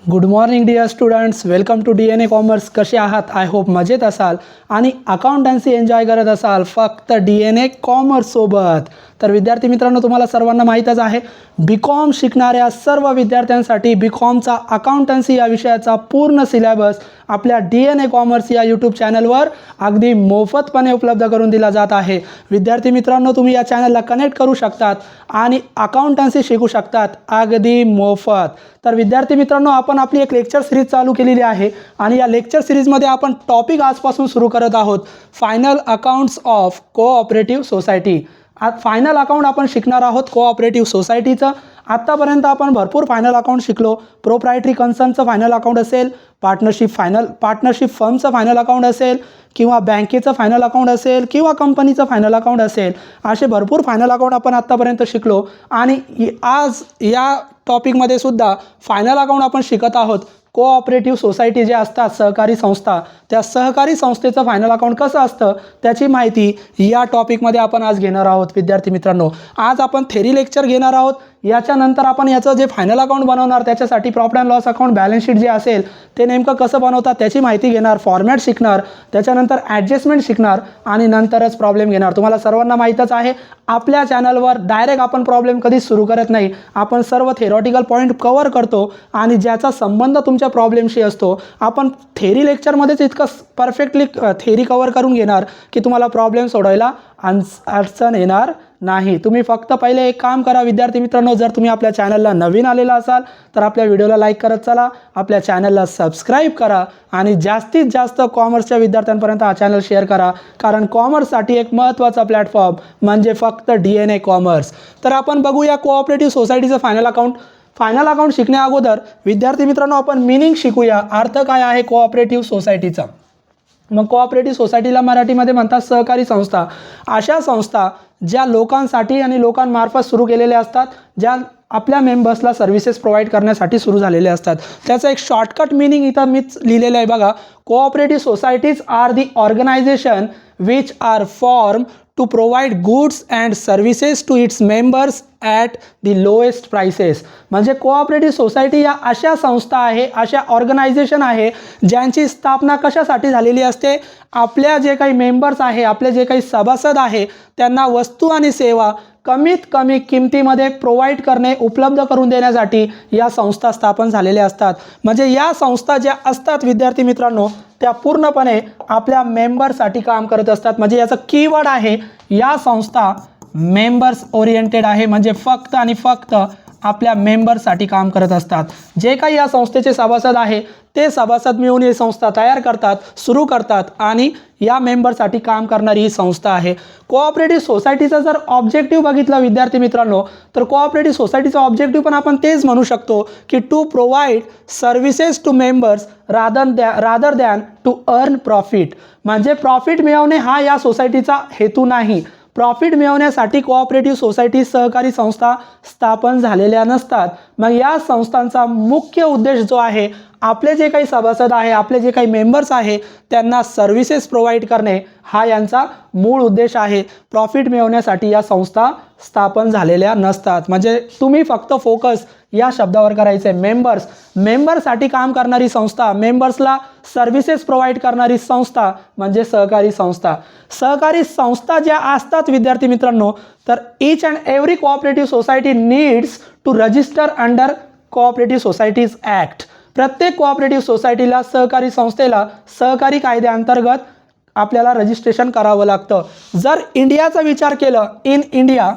Good morning dear students, welcome to DNA commerce. कसे आहात? I hope मजेत असाल आणि अकाउंटन्सी एन्जॉय करत असाल फक्त DNA कॉमर्ससोबत. तर विद्यार्थी मित्रांनो, तुम्हाला सर्वांना माहीतच आहे, BCom शिकणाऱ्या सर्व विद्यार्थ्यांसाठी BComचा अकाउंटन्सी या विषयाचा पूर्ण सिलेबस आपल्या DNA कॉमर्स या यूट्यूब चॅनलवर अगदी मोफतपणे उपलब्ध करून दिला जात आहे. विद्यार्थी मित्रांनो, तुम्ही या चॅनलला कनेक्ट करू शकतात आणि अकाउंटन्सी शिकू शकतात अगदी मोफत. तर विद्यार्थी मित्रांनो, आपण आपली एक लेक्चर सिरीज चालू केलेली आहे आणि या लेक्चर सिरीजमध्ये आपण टॉपिक आजपासून सुरू करत आहोत, final accounts of cooperative society. आज फायनल अकाउंट आपण शिकणार आहोत कोऑपरेटिव्ह सोसायटीचं. आत्तापर्यंत आपण भरपूर फायनल अकाउंट शिकलो. प्रोप्रायटरी कन्सर्नचं फायनल अकाउंट असेल, पार्टनरशिप फर्मचं फायनल अकाउंट असेल, किंवा बँकेचं फायनल अकाउंट असेल, किंवा कंपनीचं फायनल अकाउंट असेल. असे भरपूर फायनल अकाउंट आपण आत्तापर्यंत शिकलो आणि आज या टॉपिकमध्ये सुद्धा फायनल अकाउंट आपण शिकत आहोत. कोऑपरेटिव्ह सोसायटी जे असतात, सहकारी संस्था, त्या सहकारी संस्थेचं फायनल अकाउंट कसं असतं त्याची माहिती या टॉपिकमध्ये आपण आज घेणार आहोत. विद्यार्थी मित्रांनो, आज आपण थेरी लेक्चर घेणार आहोत. याच्यानंतर आपण याचं जे फायनल अकाउंट बनवणार त्याच्यासाठी profit and loss account, balance sheet जे असेल ते नेमकं कसं बनवतात त्याची माहिती घेणार, फॉर्मॅट शिकणार, त्याच्यानंतर ॲडजस्टमेंट शिकणार आणि नंतरच प्रॉब्लेम घेणार. तुम्हाला सर्वांना माहीतच आहे, आपल्या चॅनलवर डायरेक्ट आपण प्रॉब्लेम कधीच सुरू करत नाही. आपण सर्व थेरॉटिकल पॉईंट कव्हर करतो आणि ज्याचा संबंध तुमच्या प्रॉब्लेमशी असतो. आपण थेरी लेक्चरमध्येच इतकं परफेक्टली थेरी कव्हर करून घेणार की तुम्हाला प्रॉब्लेम सोडवायला अडचण येणार नाही. तुम्ही फक्त पहिले एक काम करा विद्यार्थी मित्रांनो, जर तुम्ही आपल्या चॅनलला नवीन आलेला असाल तर आपल्या व्हिडिओला लाईक करत चला, आपल्या चॅनलला सबस्क्राईब करा आणि जास्तीत जास्त कॉमर्सच्या विद्यार्थ्यांपर्यंत हा चॅनल शेअर करा. कारण कॉमर्ससाठी एक महत्त्वाचा प्लॅटफॉर्म म्हणजे फक्त DNA कॉमर्स. तर आपण बघूया कोऑपरेटिव्ह सोसायटीचं फायनल अकाउंट. फायनल अकाउंट शिकण्या अगोदर विद्यार्थी मित्रांनो आपण मीनिंग शिकूया, अर्थ काय आहे कोऑपरेटिव्ह सोसायटीचा. मग कोऑपरेटिव्ह सोसायटीला मराठीमध्ये म्हणतात सहकारी संस्था. अशा संस्था ज्या लोकांसाठी आणि लोकांमार्फत सुरू केलेल्या असतात, ज्या आपल्या मेंबर्सला सर्व्हिसेस प्रोव्हाइड करण्यासाठी सुरू झालेले असतात. त्याचं एक शॉर्टकट मीनिंग इथं मीच लिहिलेलं आहे बघा. Cooperative societies are the organisation which are form to provide goods and services to its members at the lowest prices. म्हणजे कोऑपरेटिव्ह सोसायटी या अशा संस्था आहे, अशा ऑर्गनायझेशन आहे ज्यांची स्थापना कशासाठी झालेली असते, आपल्या जे काही मेंबर्स आहे, आपले जे काही सभासद आहे त्यांना वस्तू आणि सेवा कमीत कमी किमतीमध्ये प्रोव्हाइड करणे, उपलब्ध करून देण्यासाठी या संस्था स्थापन झालेल्या असतात. म्हणजे या संस्था ज्या असतात विद्यार्थी मित्रांनो त्या पूर्णपणे आपल्या मेंबरसाठी काम करत असतात. म्हणजे याचं कीवर्ड आहे, या संस्था मेंबर्स ओरिएंटेड आहे, म्हणजे फक्त आणि फक्त आपल्या मेंबरसाठी काम करत असतात. जे काही या संस्थेचे सभासद आहे ते सभासद मिळून ही संस्था तयार करतात, सुरू करतात आणि या मेंबरसाठी काम करणारी ही संस्था आहे. कोऑपरेटिव्ह सोसायटीचा जर ऑब्जेक्टिव्ह बघितला विद्यार्थी मित्रांनो तर कोऑपरेटिव्ह सोसायटीचा ऑब्जेक्टिव्ह पण आपण तेच म्हणू शकतो की to provide services to members rather than to earn profit. म्हणजे प्रॉफिट मिळवणे हा या सोसायटीचा हेतू नाही. प्रॉफिट मिळवण्यासाठी कोऑपरेटिव्ह सोसायटी, सहकारी संस्था स्थापन झालेल्या नसतात. मग या संस्थांचा मुख्य उद्देश जो आहे, आपले जे काही सभासद आहे, आपले जे काही मेंबर्स आहे त्यांना सर्व्हिसेस प्रोव्हाइड करणे हा यांचा मूळ उद्देश आहे. प्रॉफिट मिळवण्यासाठी या संस्था स्थापन झालेल्या नसतात. म्हणजे तुम्ही फक्त फोकस या शब्दावर करायचं आहे, मेंबर्स. मेंबरसाठी काम करणारी संस्था, मेंबर्सला सर्व्हिसेस प्रोव्हाइड करणारी संस्था म्हणजे सहकारी संस्था. सहकारी संस्था ज्या असतात विद्यार्थी मित्रांनो तर each and every cooperative society needs to register under cooperative societies act. प्रत्येक कोऑपरेटिव्ह सोसायटीला, सहकारी संस्थेला सहकारी कायद्याअंतर्गत आपल्याला रजिस्ट्रेशन करावं लागतं. जर इंडियाचा विचार केलं, इन इंडिया,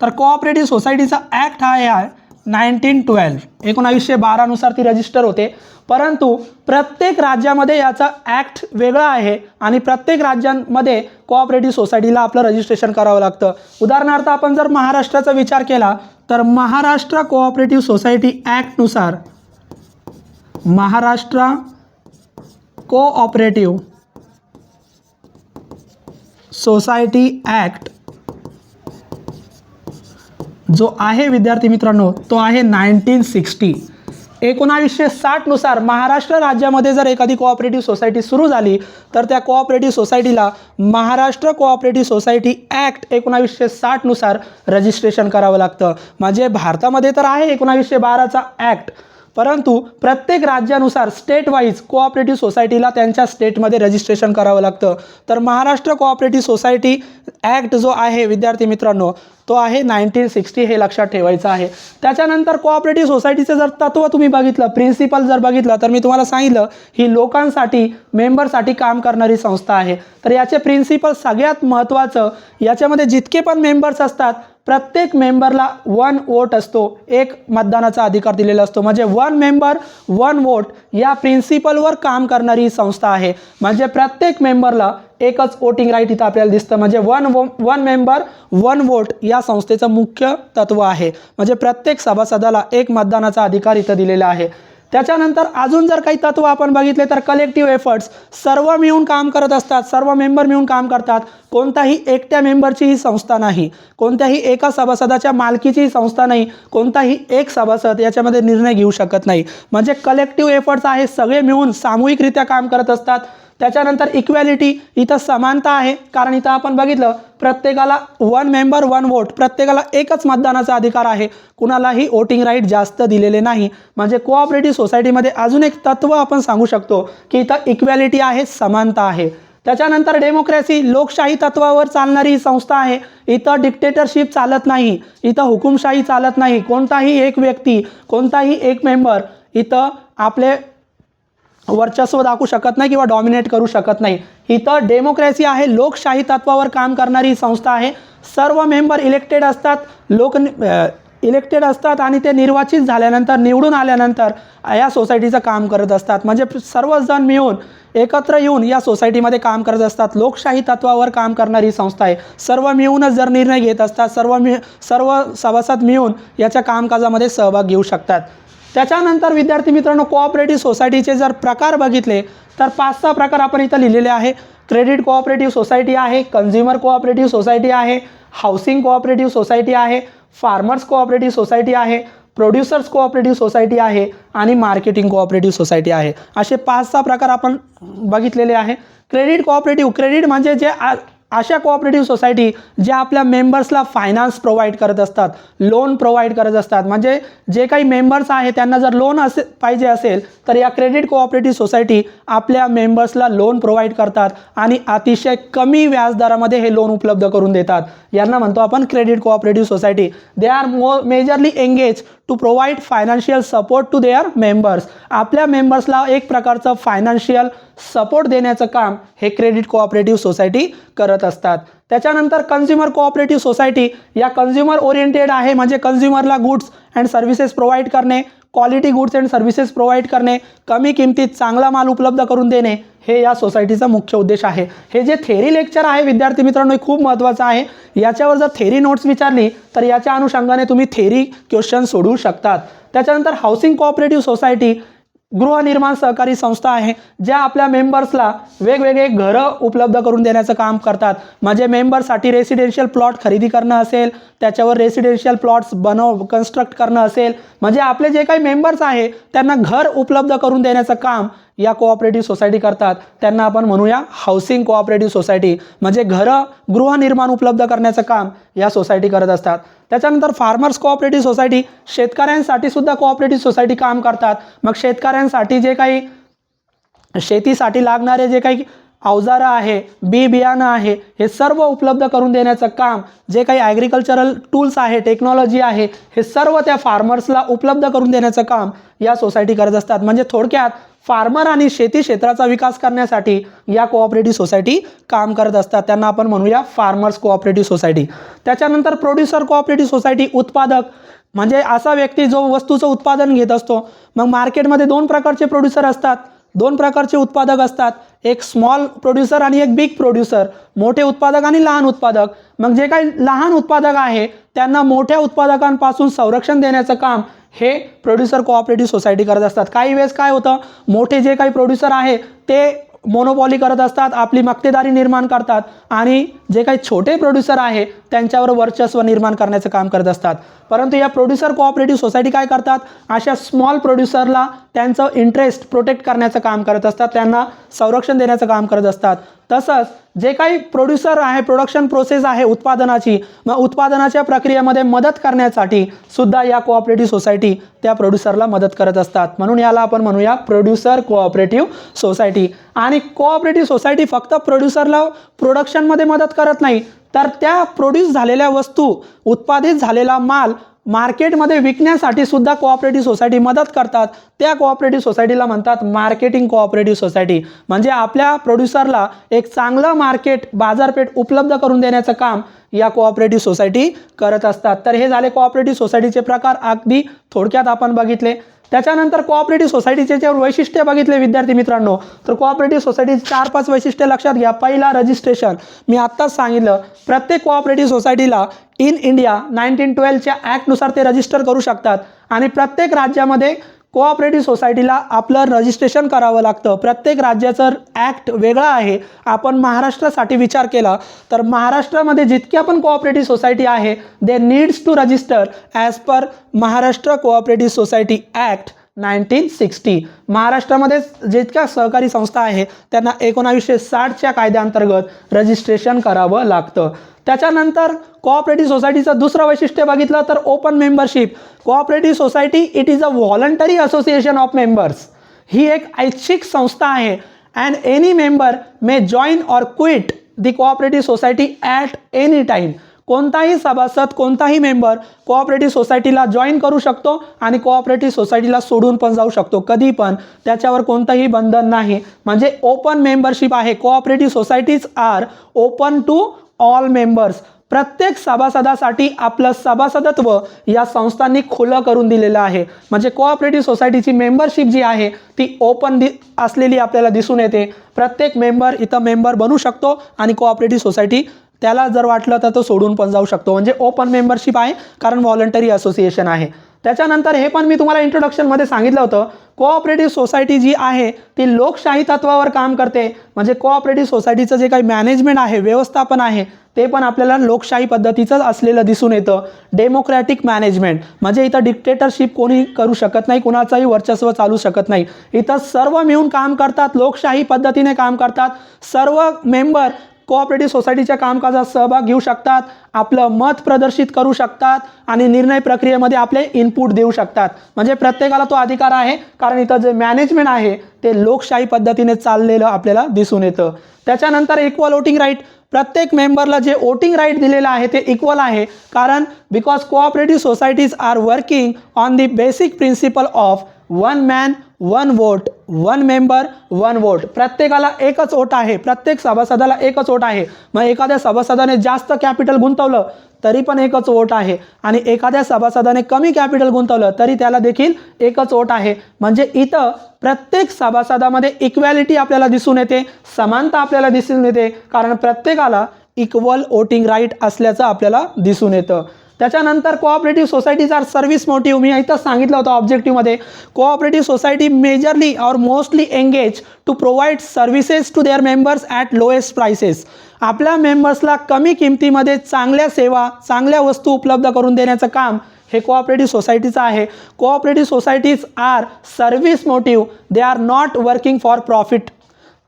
तर कोऑपरेटिव्ह सोसायटीचा ॲक्ट हा आहे 1912 नुसार ती रजिस्टर होते. परंतु प्रत्येक राज्यामध्ये याचा ॲक्ट वेगळा आहे आणि प्रत्येक राज्यांमध्ये कोऑपरेटिव्ह सोसायटीला आपलं रजिस्ट्रेशन करावं लागतं. उदाहरणार्थ आपण जर महाराष्ट्राचा विचार केला तर महाराष्ट्र कोऑपरेटिव्ह सोसायटी ॲक्टनुसार, महाराष्ट्र कोऑपरेटिव्ह सोसायटी ॲक्ट जो आहे विद्यार्थी मित्रांनो तो आहे 1960. 1960 नुसार महाराष्ट्र राज्यामध्ये जर एखादी कोऑपरेटिव्ह सोसायटी सुरू झाली तर त्या कोऑपरेटिव्ह सोसायटीला महाराष्ट्र कोऑपरेटिव्ह सोसायटी ॲक्ट 1960 नुसार रजिस्ट्रेशन करावं लागतं. म्हणजे भारतामध्ये तर आहे 1912चा ॲक्ट, परंतु प्रत्येक राज्यानुसार स्टेट वाईज कोऑपरेटिव्ह सोसायटीला त्यांच्या स्टेटमध्ये रजिस्ट्रेशन करावं लागतं. तर महाराष्ट्र कोऑपरेटिव्ह सोसायटी ॲक्ट जो आहे विद्यार्थी मित्रांनो तो आहे 1960, हे लक्षात ठेवायचं आहे. त्याच्यानंतर कोऑपरेटिव्ह सोसायटीचं जर तत्व तुम्ही बघितलं, प्रिन्सिपल जर बघितलं, तर मी तुम्हाला सांगितलं ही लोकांसाठी मेंबरसाठी काम करणारी संस्था आहे. तर याचे प्रिन्सिपल सगळ्यात महत्त्वाचं, याच्यामध्ये जितके पण मेंबर्स असतात प्रत्येक मेंबरला 1 वोट असतो, एक मतदानाचा अधिकार दिलेला असतो. म्हणजे 1 मेंबर 1 वोट या प्रिन्सिपलवर काम करणारी संस्था आहे. म्हणजे प्रत्येक मेंबरला एकच वोटिंग राईट इथं आपल्याला दिसतं. म्हणजे 1 मेंबर 1 वोट या संस्थेचं मुख्य तत्व आहे. म्हणजे प्रत्येक सभासदाला एक मतदानाचा अधिकार इथं दिलेला आहे. त्याच्यानंतर अजून जर काही तत्व आपण बघितले तर कलेक्टिव्ह एफर्ट्स, सर्व मिळून काम करत असतात, सर्व मेंबर मिळून काम करतात. कोणताही एकट्या मेंबरची ही संस्था नाही, कोणत्याही एका सभासदाच्या मालकीची ही संस्था नाही, कोणताही एक सभासद याच्यामध्ये निर्णय घेऊ शकत नाही. म्हणजे कलेक्टिव्ह एफर्ट्स आहे, सगळे मिळून सामूहिकरित्या काम करत असतात. त्याच्यानंतर इक्वॅलिटी, इथं समानता आहे, कारण इथं आपण बघितलं प्रत्येकाला 1 मेंबर 1 वोट, प्रत्येकाला एकच मतदानाचा अधिकार आहे, कुणालाही वोटिंग राईट जास्त दिलेले नाही. म्हणजे कोऑपरेटिव्ह सोसायटीमध्ये अजून एक तत्व आपण सांगू शकतो की इथं इक्वॅलिटी आहे, समानता आहे. त्याच्यानंतर डेमोक्रेसी, लोकशाही तत्वावर चालणारी ही संस्था आहे. इथं डिक्टेटरशिप चालत नाही, इथं हुकुमशाही चालत नाही. कोणताही एक व्यक्ती, कोणताही एक मेंबर इथं आपले वर्चस्व दाखवू शकत नाही किंवा डॉमिनेट करू शकत नाही. इथं डेमोक्रेसी आहे, लोकशाही तत्वावर काम करणारी संस्था आहे. सर्व मेंबर इलेक्टेड असतात, इलेक्टेड असतात आणि ते निर्वाचित झाल्यानंतर, निवडून आल्यानंतर या सोसायटीचं काम करत असतात. म्हणजे सर्वजण मिळून एकत्र येऊन या सोसायटीमध्ये काम करत असतात. लोकशाही तत्वावर काम करणारी संस्था आहे. सर्व मिळूनच जर निर्णय घेत असतात, सर्व सभासद मिळून याच्या कामकाजामध्ये सहभाग घेऊ शकतात. त्याच्यानंतर विद्यार्थी मित्रांनो कोऑपरेटिव्ह सोसायटीचे जर प्रकार बघितले तर 5-6 प्रकार आपण इथं लिहिलेले आहे. क्रेडिट कोऑपरेटिव्ह सोसायटी आहे, कंझ्युमर कोऑपरेटिव्ह सोसायटी आहे, हाऊसिंग कोऑपरेटिव्ह सोसायटी आहे, फार्मर्स कोऑपरेटिव्ह सोसायटी आहे, प्रोड्युसर्स कोऑपरेटिव्ह सोसायटी आहे आणि मार्केटिंग कोऑपरेटिव्ह सोसायटी आहे. असे 5-6 प्रकार आपण बघितलेले आहे. क्रेडिट कोऑपरेटिव्ह, क्रेडिट म्हणजे जे अशा कोऑपरेटिव्ह सोसायटी ज्या आपल्या मेंबर्सला फायनान्स प्रोव्हाइड करत असतात, लोन प्रोव्हाइड करत असतात. म्हणजे जे काही मेंबर्स आहे त्यांना जर लोन पाहिजे असेल तर या क्रेडिट कोऑपरेटिव्ह सोसायटी आपल्या मेंबर्सला लोन प्रोव्हाइड करतात आणि अतिशय कमी व्याजदरामध्ये हे लोन उपलब्ध करून देतात. यांना म्हणतो आपण credit cooperative society. They are majorly engage to provide financial support to their members. आपल्या मेंबर्सला एक प्रकारचं फायनान्शियल सपोर्ट देण्याचं काम हे क्रेडिट कोऑपरेटिव्ह सोसायटी करत असतात. त्याच्यानंतर कंझ्युमर कोऑपरेटिव्ह सोसायटी या कंझ्युमर ओरिएंटेड आहे. म्हणजे कंझ्युमरला गुड्स अँड सर्व्हिसेस प्रोव्हाइड करणे, quality goods and services provide करणे, कमी किमतीत चांगला माल उपलब्ध करून देणे, हे या सोसायटीचा मुख्य उद्देश आहे. हे जे थेरी लेक्चर आहे विद्यार्थी मित्रांनो हे खूप महत्त्वाचं आहे. याच्यावर जर थेरी नोट्स विचारली तर याच्या अनुषंगाने तुम्ही थेरी क्वेश्चन सोडवू शकतात. त्याच्यानंतर हाऊसिंग कोऑपरेटिव्ह सोसायटी गृहनिर्माण सहकारी संस्था आहे, ज्या आपल्या मेंबर्सला वेगवेगळे घरं उपलब्ध करून देण्याचं काम करतात. म्हणजे मेंबरसाठी रेसिडेन्शियल प्लॉट खरेदी करणं असेल, त्याच्यावर रेसिडेन्शियल प्लॉट्स कन्स्ट्रक्ट करणं असेल, म्हणजे आपले जे काही मेंबर्स आहे त्यांना घर उपलब्ध करून देण्याचं काम या कोऑपरेटिव्ह सोसायटी करतात. त्यांना आपण म्हणूया हाऊसिंग कोऑपरेटिव्ह सोसायटी. म्हणजे गृहनिर्माण उपलब्ध करण्याचं काम या सोसायटी करत असतात. त्याच्यानंतर फार्मर्स कोऑपरेटिव्ह सोसायटी, शेतकऱ्यांसाठी सुद्धा कोऑपरेटिव्ह सोसायटी काम करतात. मग शेतकऱ्यांसाठी जे काही शेतीसाठी लागणारे जे काही अवजारं आहे, बियाणं आहे, हे सर्व उपलब्ध करून देण्याचं काम, जे काही ॲग्रिकल्चरल टूल्स आहे, टेक्नॉलॉजी आहे, हे सर्व त्या फार्मर्सला उपलब्ध करून देण्याचं काम या सोसायटी करत असतात. म्हणजे थोडक्यात फार्मर आणि शेती क्षेत्राचा विकास करण्यासाठी या कोऑपरेटिव्ह सोसायटी काम करत असतात. त्यांना आपण म्हणूया फार्मर्स कोऑपरेटिव्ह सोसायटी. त्याच्यानंतर प्रोड्युसर कोऑपरेटिव्ह सोसायटी, उत्पादक म्हणजे असा व्यक्ती जो वस्तूचं उत्पादन घेत असतो. मग मार्केटमध्ये 2 प्रकारचे प्रोड्युसर असतात, 2 प्रकारचे उत्पादक असतात, एक स्मॉल प्रोड्युसर आणि एक बिग प्रोड्युसर, मोठे उत्पादक आणि लहान उत्पादक. मग जे काही लहान उत्पादक आहे त्यांना मोठ्या उत्पादकांपासून संरक्षण देण्याचं काम हे प्रोड्युसर कोऑपरेटिव्ह सोसायटी करत असतात. काही वेळेस काय होतं, मोठे जे काही प्रोड्युसर आहे ते मोनोपॉली करत असतात, आपली मक्तेदारी निर्माण करतात आणि जे काही छोटे प्रोड्युसर आहे त्यांच्यावर वर्चस्व निर्माण करण्याचं काम करत असतात. परंतु या प्रोड्युसर कोऑपरेटिव्ह सोसायटी काय करतात, अशा स्मॉल प्रोड्युसरला त्यांचं इंटरेस्ट प्रोटेक्ट करण्याचं काम करत असतात, त्यांना संरक्षण देण्याचं काम करत असतात. तसंच जे काही प्रोड्युसर आहे, प्रोडक्शन प्रोसेस आहे उत्पादनाची, मग उत्पादनाच्या प्रक्रियेमध्ये मदत करण्यासाठी सुद्धा या कोऑपरेटिव्ह सोसायटी त्या प्रोड्युसरला मदत करत असतात. म्हणून याला आपण म्हणूया प्रोड्युसर कोऑपरेटिव्ह सोसायटी. आणि कोऑपरेटिव्ह सोसायटी फक्त प्रोड्युसरला प्रोडक्शनमध्ये मदत करत नाही, तर त्या प्रोड्यूस झालेल्या वस्तू, उत्पादित झालेला माल मार्केटमध्ये विकण्यासाठी सुद्धा कोऑपरेटिव्ह सोसायटी मदत करतात. त्या कोऑपरेटिव्ह सोसायटीला म्हणतात मार्केटिंग कोऑपरेटिव्ह सोसायटी. म्हणजे आपल्या प्रोड्युसरला एक चांगलं मार्केट, बाजारपेठ उपलब्ध करून देण्याचं काम या कोऑपरेटिव्ह सोसायटी करत असतात. तर हे झाले कोऑपरेटिव्ह सोसायटीचे प्रकार, अगदी थोडक्यात आपण बघितले. त्याच्यानंतर कोऑपरेटिव्ह सोसायटीचे जे वैशिष्ट्य बघितले विद्यार्थी मित्रांनो, तर कोऑपरेटिव्ह सोसायटीचे 4-5 वैशिष्ट्य लक्षात घ्या. पहिला, रजिस्ट्रेशन. मी आत्ताच सांगितलं, प्रत्येक कोऑपरेटिव्ह सोसायटीला इन इंडिया 1912च्या ॲक्टनुसार ते रजिस्टर करू शकतात आणि प्रत्येक राज्यामध्ये कोऑपरेटिव्ह सोसायटीला आपलं रजिस्ट्रेशन करावं लागतं. प्रत्येक राज्याचं ॲक्ट वेगळा आहे. आपण महाराष्ट्रासाठी विचार केला तर महाराष्ट्रामध्ये जितक्या पण कोऑपरेटिव्ह सोसायटी आहे, they needs to register as per Maharashtra cooperative society act 1960. महाराष्ट्रामध्ये जितक्या सहकारी संस्था आहे त्यांना 1960च्या कायद्याअंतर्गत रजिस्ट्रेशन करावं लागतं. त्याच्यानंतर कोऑपरेटिव्ह सोसायटीचं दुसरं वैशिष्ट्य बघितलं तर open membership. Cooperative society it is a voluntary association of members. ही एक ऐच्छिक संस्था आहे. And any member may join or quit the cooperative society at any time. कोणताही सभासद, कोणताही मेंबर कोऑपरेटिव्ह सोसायटीला जॉईन करू शकतो आणि कोऑपरेटिव्ह सोसायटीला सोडून पण जाऊ शकतो कधी पण. त्याच्यावर कोणतंही बंधन नाही. म्हणजे ओपन मेंबरशिप आहे. Cooperative societies are open to all members. प्रत्येक सभासदासाठी आपलं सभासदत्व या संस्थांनी खुलं करून दिलेलं आहे. म्हणजे कोऑपरेटिव्ह सोसायटीची मेंबरशिप जी आहे ती ओपन असलेली आपल्याला दिसून येते. प्रत्येक मेंबर इथं मेंबर बनू शकतो आणि कोऑपरेटिव्ह सोसायटी त्याला जर वाटलं तर तो सोडून पण जाऊ शकतो. म्हणजे ओपन मेंबरशिप आहे, कारण व्हॉलंटरी असोसिएशन आहे. त्याच्यानंतर हे पण मी तुम्हाला इंट्रोडक्शनमध्ये सांगितलं होतं, कोऑपरेटिव्ह सोसायटी जी आहे ती लोकशाही तत्वावर काम करते. म्हणजे कोऑपरेटिव्ह सोसायटीचं जे काही मॅनेजमेंट आहे, व्यवस्थापन आहे, ते पण आपल्याला लोकशाही पद्धतीचं असलेलं दिसून येतं. डेमोक्रॅटिक मॅनेजमेंट म्हणजे इथं डिक्टेटरशिप कोणी करू शकत नाही, कुणाचाही वर्चस्व चालू शकत नाही. इथं सर्व मिळून काम करतात, लोकशाही पद्धतीने काम करतात. सर्व मेंबर कोऑपरेटिव्ह सोसायटीच्या कामकाजात सहभाग घेऊ शकतात, आपलं मत प्रदर्शित करू शकतात आणि निर्णय प्रक्रियेमध्ये आपले इनपुट देऊ शकतात. म्हणजे प्रत्येकाला तो अधिकार आहे, कारण इथं जे मॅनेजमेंट आहे ते लोकशाही पद्धतीने चाललेलं आपल्याला दिसून येतं. त्याच्यानंतर इक्वल वोटिंग राईट. प्रत्येक मेंबरला जे वोटिंग राईट दिलेलं आहे ते इक्वल आहे, कारण because cooperative societies are working on the basic principle of one man one vote, one member one vote. प्रत्येकाला एकच वोट आहे, प्रत्येक सभासदाला एकच वोट आहे. मग एखाद्या सभासदाने जास्त कॅपिटल गुंतवलं तरी पण एकच वोट आहे आणि एखाद्या सभासदाने कमी कॅपिटल गुंतवलं तरी त्याला देखील एकच वोट आहे. म्हणजे इथं प्रत्येक सभासदामध्ये इक्वॅलिटी आपल्याला दिसून येते, समानता आपल्याला दिसून येते, कारण प्रत्येकाला इक्वल वोटिंग राईट असल्याचं आपल्याला दिसून येतं. त्याच्यानंतर cooperative societies are service motive. मी इथं सांगितलं होतं ऑब्जेक्टिव्हमध्ये, कोऑपरेटिव्ह सोसायटी मेजरली और mostly engage to provide services to their members at lowest prices. आपल्या मेंबर्सला कमी किमतीमध्ये चांगल्या सेवा, चांगल्या वस्तू उपलब्ध करून देण्याचं काम हे कोऑपरेटिव्ह सोसायटीचं आहे. Cooperative societies are service motive. They are not working for profit.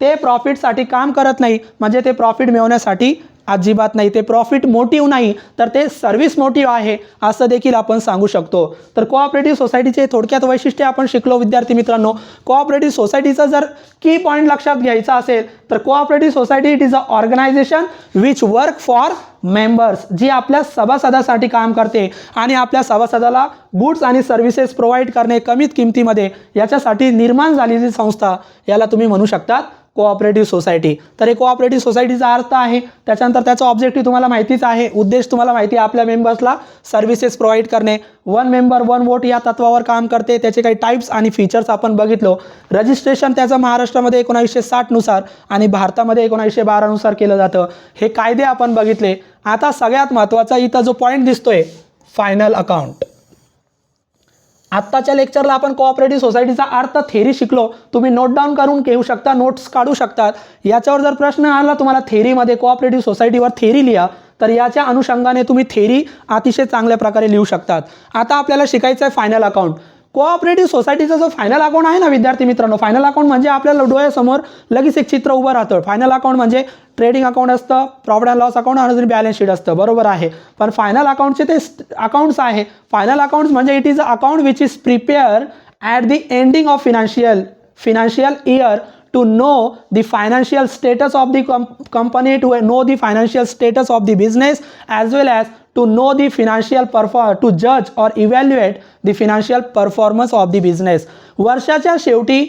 ते प्रॉफिटसाठी काम करत नाही. म्हणजे ते प्रॉफिट मिळवण्यासाठी अजिबात नाही, ते प्रॉफिट मोटिव्ह नाही, तर ते सर्व्हिस मोटिव्ह आहे असं देखील आपण सांगू शकतो. तर कोऑपरेटिव्ह सोसायटीचे थोडक्यात वैशिष्ट्य आपण शिकलो विद्यार्थी मित्रांनो. कोऑपरेटिव्ह सोसायटीचा जर की पॉईंट लक्षात घ्यायचा असेल तर cooperative society it is a organisation which work for members. जी आपल्या सभासदासाठी काम करते आणि आपल्या सभासदाला गुड्स आणि सर्व्हिसेस प्रोव्हाइड करणे कमीत किमतीमध्ये, याच्यासाठी निर्माण झालेली संस्था याला तुम्ही म्हणू शकता कोऑपरेटिव्ह सोसायटी. तर हे कोऑपरेटिव्ह सोसायटीचा अर्थ आहे. त्याच्यानंतर त्याचा ऑब्जेक्टिव्ह तुम्हाला माहितीच आहे, उद्देश तुम्हाला माहिती आहे, आपल्या मेंबर्सला सर्व्हिसेस प्रोव्हाइड करणे. वन मेंबर वन वोट या तत्वावर काम करते. त्याचे काही टाईप्स आणि फीचर्स आपण बघितलो. रजिस्ट्रेशन त्याचं महाराष्ट्रामध्ये 1960 नुसार आणि भारतामध्ये 1912 नुसार केलं जातं. हे कायदे आपण बघितले. आता सगळ्यात महत्त्वाचा इथं जो पॉईंट दिसतोय, फायनल अकाउंट. आत्ताच्या लेक्चरला आपण कोऑपरेटिव्ह सोसायटीचा अर्थ थेरी शिकलो. तुम्ही नोट डाऊन करून घेऊ शकता, नोट्स काढू शकतात. याच्यावर जर प्रश्न आला तुम्हाला थेरीमध्ये कोऑपरेटिव्ह सोसायटीवर थेरी लिहा, तर याच्या अनुषंगाने तुम्ही थेरी अतिशय चांगल्या प्रकारे लिहू शकतात. आता आपल्याला शिकायचं आहे फायनल अकाउंट. कोऑपरेटिव्ह सोसायटीचा जो फायनल अकाउंट आहे ना विद्यार्थी मित्रांनो, फायनल अकाउंट म्हणजे आपल्याला डोळ्यासमोर लगेच एक चित्र उभं राहतं. फायनल अकाउंट म्हणजे ट्रेडिंग अकाउंट असतं, प्रॉफिट अँड लॉस अकाउंट आणि बॅलन्स शीट असतं, बरोबर आहे. पण फायनल अकाउंटचे ते अकाउंट्स आहे. फायनल अकाउंट्स म्हणजे it is a account which is prepare at the ending of financial year to know the financial status of the company, to know the financial status of the business, as well as to know the to judge or evaluate the financial performance of the business. वर्षाच्या शेवटी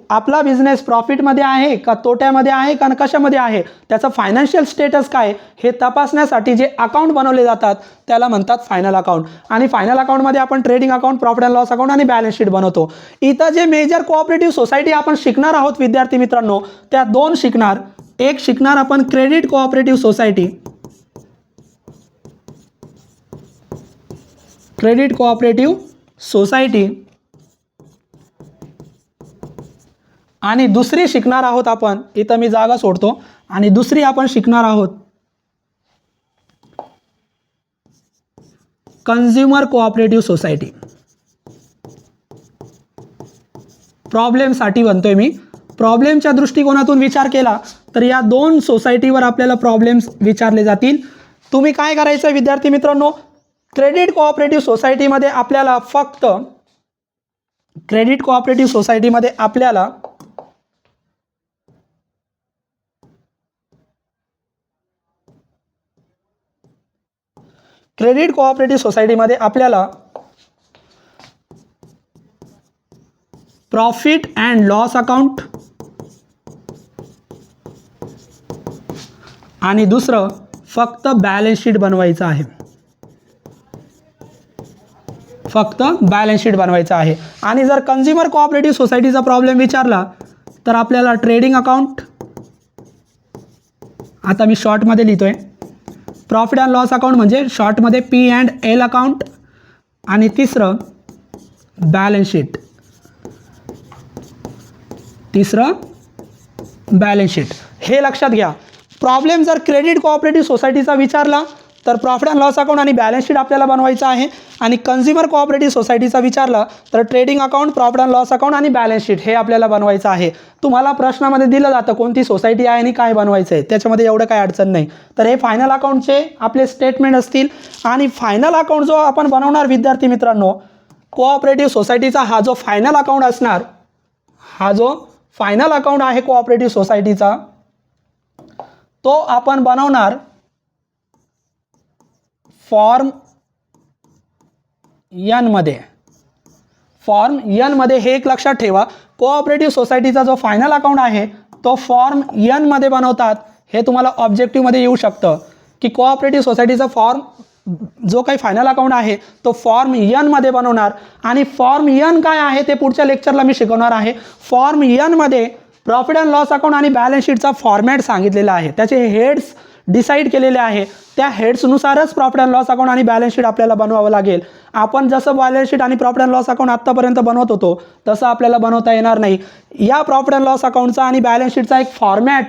आपला business प्रॉफिटमध्ये आहे का तोट्यामध्ये आहे का कशामध्ये आहे, त्याचा फायनान्शियल स्टेटस काय हे तपासण्यासाठी जे अकाउंट बनवले जातात त्याला म्हणतात फायनल अकाउंट. आणि फायनल अकाउंटमध्ये आपण trading account, profit and loss account आणि बॅलन्स शीट बनवतो. इथं जे मेजर कोऑपरेटिव्ह सोसायटी आपण शिकणार आहोत विद्यार्थी मित्रांनो, त्या दोन शिकणार. एक शिकणार आपण credit cooperative society, credit cooperative society, आणि दुसरी शिकणार आहोत आपण, इथं मी जागा सोडतो, आणि दुसरी आपण शिकणार आहोत कंझ्युमर कोऑपरेटिव्ह सोसायटी. प्रॉब्लेमसाठी म्हणतोय मी. प्रॉब्लेमच्या दृष्टिकोनातून विचार केला तर या दोन सोसायटीवर आपल्याला प्रॉब्लेम्स विचारले जातील. तुम्ही काय करायचं विद्यार्थी मित्रांनो, क्रेडिट कोऑपरेटिव्ह सोसायटीमध्ये आपल्याला फक्त क्रेडिट कोऑपरेटिव्ह सोसायटीमध्ये आपल्याला क्रेडिट कोऑपरेटिव्ह सोसायटीमध्ये आपल्याला प्रॉफिट अँड लॉस अकाउंट आणि दुसरं फक्त बॅलन्स शीट बनवायचं आहे. फक्त बॅलन्स शीट बनवायचं आहे. आणि जर कंझ्युमर कोऑपरेटिव्ह सोसायटीचा प्रॉब्लेम विचारला तर आपल्याला ट्रेडिंग अकाउंट, आता मी शॉर्टमध्ये लिहितोय, प्रॉफिट अँड लॉस अकाउंट म्हणजे शॉर्टमध्ये P&L अकाउंट, आणि तिसरं बॅलन्स शीट, तिसरं बॅलन्स शीट. हे लक्षात घ्या. प्रॉब्लेम जर क्रेडिट कोऑपरेटिव्ह सोसायटीचा विचारला तर प्रॉफिट अँड लॉस अकाउंट आणि बॅलन्स शीट आपल्याला बनवायचं आहे. आणि कंझ्युमर कोऑपरेटिव्ह सोसायटीचा विचारला तर trading account, profit and loss account आणि बॅलन्स शीट हे आपल्याला बनवायचं आहे. तुम्हाला प्रश्नामध्ये दिलं जातं कोणती सोसायटी आहे आणि काय बनवायचं आहे, त्याच्यामध्ये एवढं काही अडचण नाही. तर हे फायनल अकाउंटचे आपले स्टेटमेंट असतील. आणि फायनल अकाउंट जो आपण बनवणार विद्यार्थी मित्रांनो, कोऑपरेटिव्ह सोसायटीचा हा जो फायनल अकाउंट असणार, हा जो फायनल अकाउंट आहे कोऑपरेटिव्ह सोसायटीचा, तो आपण बनवणार फॉर्म N मध्ये. फॉर्म N मध्ये हे एक लक्षात ठेवा, कोऑपरेटिव्ह सोसायटीचा जो फायनल अकाउंट आहे तो फॉर्म N मध्ये बनवतात. हे तुम्हाला ऑब्जेक्टिव्हमध्ये येऊ शकतं की कोऑपरेटिव्ह सोसायटीचा फॉर्म जो काही फायनल अकाउंट आहे तो फॉर्म N मध्ये बनवणार. आणि फॉर्म N काय आहे ते पुढच्या लेक्चरला मी शिकवणार आहे. फॉर्म N मध्ये प्रॉफिट अँड लॉस अकाउंट आणि बॅलन्स शीटचा फॉर्मॅट सांगितलेला आहे, त्याचे हेड्स डिसाईड केलेले आहे. त्या हेड्सनुसारच प्रॉफिट अँड लॉस अकाउंट आणि बॅलन्स शीट आपल्याला बनवावं लागेल. आपण जसं बॅलन्स शीट आणि प्रॉफिट अँड लॉस अकाउंट आत्तापर्यंत बनवत होतो तसं आपल्याला बनवता येणार नाही. या प्रॉफिट अँड लॉस अकाउंटचा आणि बॅलन्स शीटचा एक फॉर्मॅट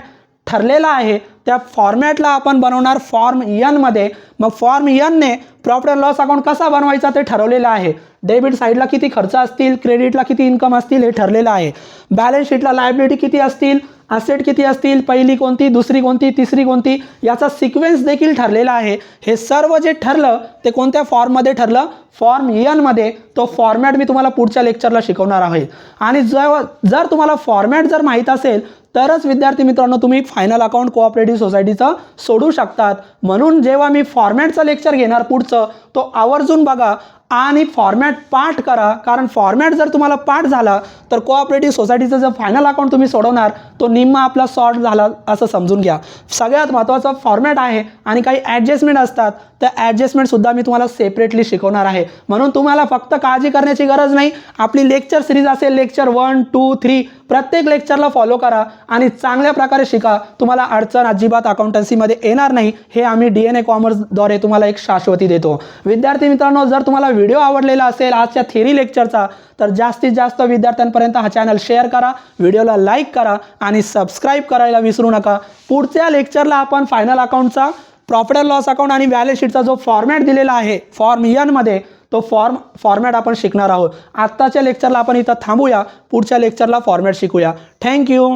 ठरलेला आहे. त्या फॉर्मॅटला आपण बनवणार फॉर्म N मध्ये. मग फॉर्म N ने प्रॉफिट अँड लॉस अकाउंट कसा बनवायचा ते ठरवलेलं आहे. डेबिट साईडला किती खर्च असतील, क्रेडिटला किती इन्कम असतील हे ठरलेलं आहे. बॅलन्स शीटला लायबिलिटी किती असतील, असेट किती असतील, पहिली कोणती, दुसरी कोणती, तिसरी कोणती, याचा सिक्वेन्स देखील ठरलेला आहे. हे सर्व जे ठरलं ते कोणत्या फॉर्ममध्ये ठरलं, फॉर्म N मध्ये. तो फॉर्मॅट मी तुम्हाला पुढच्या लेक्चरला शिकवणार आहे. आणि जर तुम्हाला फॉर्मॅट जर माहीत असेल तरच विद्यार्थी मित्रांनो तुम्ही फायनल अकाउंट कोऑपरेटिव्ह सोसायटीचं सोडू शकतात. म्हणून जेव्हा मी फॉर्मॅटचं लेक्चर घेणार पुढचं, तो आवर्जून बघा आणि फॉर्मॅट पाठ करा. कारण फॉर्मॅट जर तुम्हाला पाठ झाला तर कोऑपरेटिव्ह सोसायटीचं जर फायनल अकाउंट तुम्ही सोडवणार तो निम्मा आपला सॉर्ट झाला असं समजून घ्या. सगळ्यात महत्त्वाचा फॉर्मॅट आहे. आणि काही ॲडजस्टमेंट असतात, त्या ॲडजस्टमेंटसुद्धा मी तुम्हाला सेपरेटली शिकवणार आहे. म्हणून तुम्हाला फक्त काळजी करण्याची गरज नाही. आपली लेक्चर सिरीज असेल, लेक्चर 1, 2, 3 प्रत्येक लेक्चरला फॉलो करा आणि चांगल्या प्रकारे शिका. तुम्हाला अडचण अजिबात अकाउंटन्सीमध्ये येणार नाही. हे आम्ही DNA कॉमर्सद्वारे तुम्हाला एक शाश्वती देतो. विद्यार्थी मित्रांनो, जर तुम्हाला व्हिडिओ आवडलेला असेल आजच्या थेरी लेक्चरचा तर जास्तीत जास्त विद्यार्थ्यांपर्यंत हा चॅनल शेअर करा, व्हिडिओला लाईक करा आणि सबस्क्राईब करायला विसरू नका. पुढच्या लेक्चरला आपण फायनल अकाउंटचा प्रॉफिट अँड लॉस अकाउंट आणि बॅलन्स शीटचा जो फॉर्मॅट दिलेला आहे फॉर्म एनमध्ये तो फॉर्मॅट आपण शिकणार आहोत. आत्ताच्या लेक्चरला आपण इथं थांबूया, पुढच्या लेक्चरला फॉर्मॅट शिकूया. थँक्यू.